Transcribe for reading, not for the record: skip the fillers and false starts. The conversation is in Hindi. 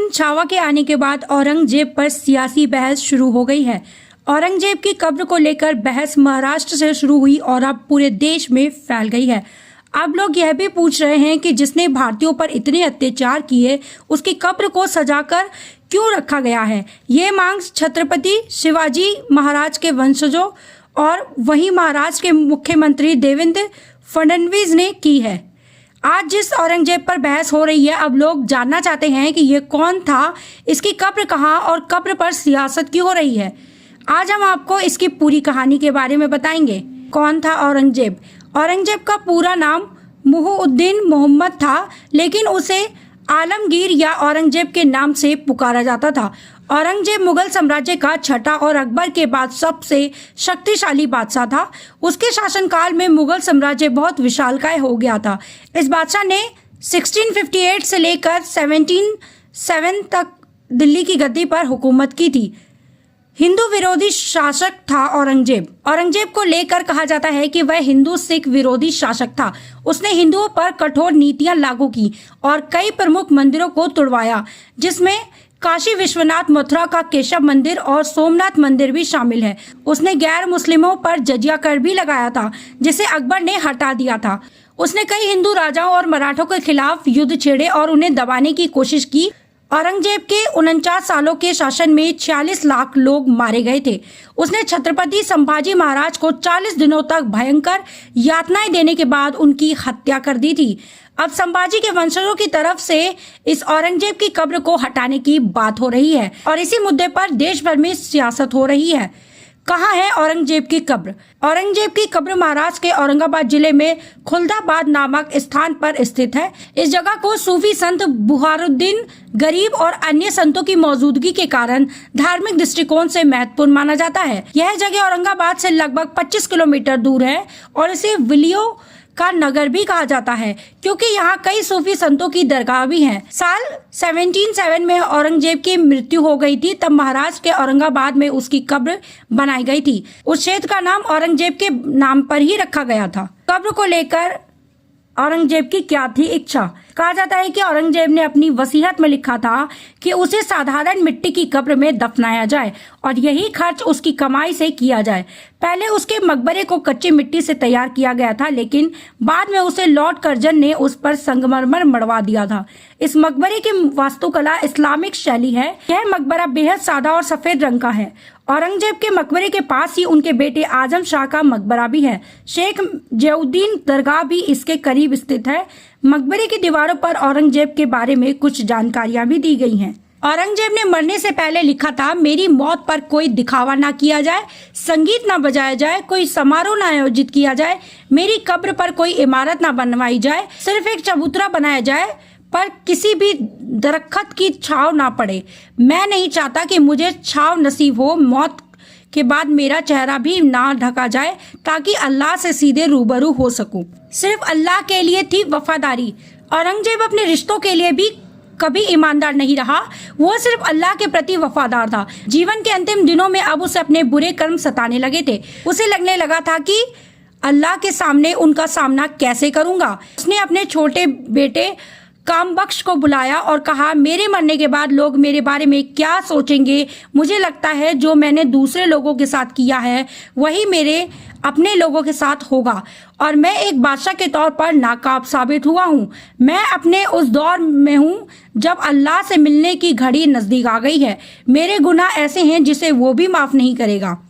सिंह छावा के आने के बाद औरंगजेब पर सियासी बहस शुरू हो गई है। औरंगजेब की कब्र को लेकर बहस महाराष्ट्र से शुरू हुई और अब पूरे देश में फैल गई है। अब लोग यह भी पूछ रहे हैं कि जिसने भारतीयों पर इतने अत्याचार किए उसकी कब्र को सजाकर क्यों रखा गया है। ये मांग छत्रपति शिवाजी महाराज के वंशजों और वहीं महाराष्ट्र के मुख्यमंत्री देवेंद्र फडणवीस ने की है। आज जिस औरंगजेब पर बहस हो रही है, अब लोग जानना चाहते हैं कि ये कौन था, इसकी कब्र कहाँ और कब्र पर सियासत क्यों हो रही है। आज हम आपको इसकी पूरी कहानी के बारे में बताएंगे। कौन था औरंगजेब? औरंगजेब का पूरा नाम मुहिउद्दीन मोहम्मद था, लेकिन उसे आलमगीर या औरंगजेब के नाम से पुकारा जाता था। औरंगजेब मुगल साम्राज्य का छठा और अकबर के बाद सबसे शक्तिशाली बादशाह था। उसके शासनकाल में मुगल साम्राज्य बहुत विशालकाय हो गया था। इस बादशाह ने 1658 से लेकर 1707 तक दिल्ली की गद्दी पर हुकूमत की थी। हिंदू विरोधी शासक था औरंगजेब। औरंगजेब को लेकर कहा जाता है कि वह हिंदू सिख विरोधी शासक था। उसने हिंदुओं पर कठोर नीतियां लागू की और कई प्रमुख मंदिरों को तुड़वाया, जिसमें काशी विश्वनाथ, मथुरा का केशव मंदिर और सोमनाथ मंदिर भी शामिल है। उसने गैर मुस्लिमों पर जजिया कर भी लगाया था, जिसे अकबर ने हटा दिया था। उसने कई हिंदू राजाओं और मराठों के खिलाफ युद्ध छेड़े और उन्हें दबाने की कोशिश की। औरंगजेब के 49 सालों के शासन में 46 लाख लोग मारे गए थे। उसने छत्रपति संभाजी महाराज को 40 दिनों तक भयंकर यातनाएं देने के बाद उनकी हत्या कर दी थी। अब संभाजी के वंशजों की तरफ से इस औरंगजेब की कब्र को हटाने की बात हो रही है और इसी मुद्दे पर देश भर में सियासत हो रही है। कहाँ है औरंगजेब की कब्र? औरंगजेब की कब्र महाराष्ट्र के औरंगाबाद जिले में खुलदाबाद नामक स्थान पर स्थित है। इस जगह को सूफी संत बुहारुद्दीन गरीब और अन्य संतों की मौजूदगी के कारण धार्मिक दृष्टिकोण से महत्वपूर्ण माना जाता है। यह जगह औरंगाबाद से लगभग 25 किलोमीटर दूर है और इसे विलियों का नगर भी कहा जाता है, क्योंकि यहाँ कई सूफी संतों की दरगाह भी हैं। साल 1707 में औरंगजेब की मृत्यु हो गई थी, तब महाराष्ट्र के औरंगाबाद में उसकी कब्र बनाई गई थी। उस क्षेत्र का नाम औरंगजेब के नाम पर ही रखा गया था। कब्र को लेकर औरंगजेब की क्या थी इच्छा? कहा जाता है कि औरंगजेब ने अपनी वसीयत में लिखा था कि उसे साधारण मिट्टी की कब्र में दफनाया जाए और यही खर्च उसकी कमाई से किया जाए। पहले उसके मकबरे को कच्ची मिट्टी से तैयार किया गया था, लेकिन बाद में उसे लॉर्ड कर्जन ने उस पर संगमरमर मढ़वा दिया था। इस मकबरे की वास्तुकला इस्लामिक शैली है। यह मकबरा बेहद सादा और सफेद रंग का है। औरंगजेब के मकबरे के पास ही उनके बेटे आजम शाह का मकबरा भी है। शेख जियाउद्दीन दरगाह भी इसके करीब स्थित है। मकबरे की दीवारों पर औरंगजेब के बारे में कुछ जानकारियां भी दी गई हैं। औरंगजेब ने मरने से पहले लिखा था, मेरी मौत पर कोई दिखावा ना किया जाए, संगीत ना बजाया जाए, कोई समारोह ना आयोजित किया जाए, मेरी कब्र पर कोई इमारत ना बनवाई जाए, सिर्फ एक चबूतरा बनाया जाए पर किसी भी दरख्त की छांव ना पड़े। मैं नहीं चाहता कि मुझे छांव नसीब हो। मौत के बाद मेरा चेहरा भी ना ढका जाए ताकि अल्लाह से सीधे रूबरू हो सकूं। सिर्फ अल्लाह के लिए थी वफादारी। औरंगजेब अपने रिश्तों के लिए भी कभी ईमानदार नहीं रहा, वो सिर्फ अल्लाह के प्रति वफादार था। जीवन के अंतिम दिनों में अब उसे अपने बुरे कर्म सताने लगे थे। उसे लगने लगा था कि अल्लाह के सामने उनका सामना कैसे करूंगा। उसने अपने छोटे बेटे कामबख्श को बुलाया और कहा, मेरे मरने के बाद लोग मेरे बारे में क्या सोचेंगे? मुझे लगता है जो मैंने दूसरे लोगों के साथ किया है वही मेरे अपने लोगों के साथ होगा और मैं एक बादशाह के तौर पर नाकाब साबित हुआ हूँ। मैं अपने उस दौर में हूँ जब अल्लाह से मिलने की घड़ी नजदीक आ गई है। मेरे गुनाह ऐसे हैं जिसे वो भी माफ नहीं करेगा।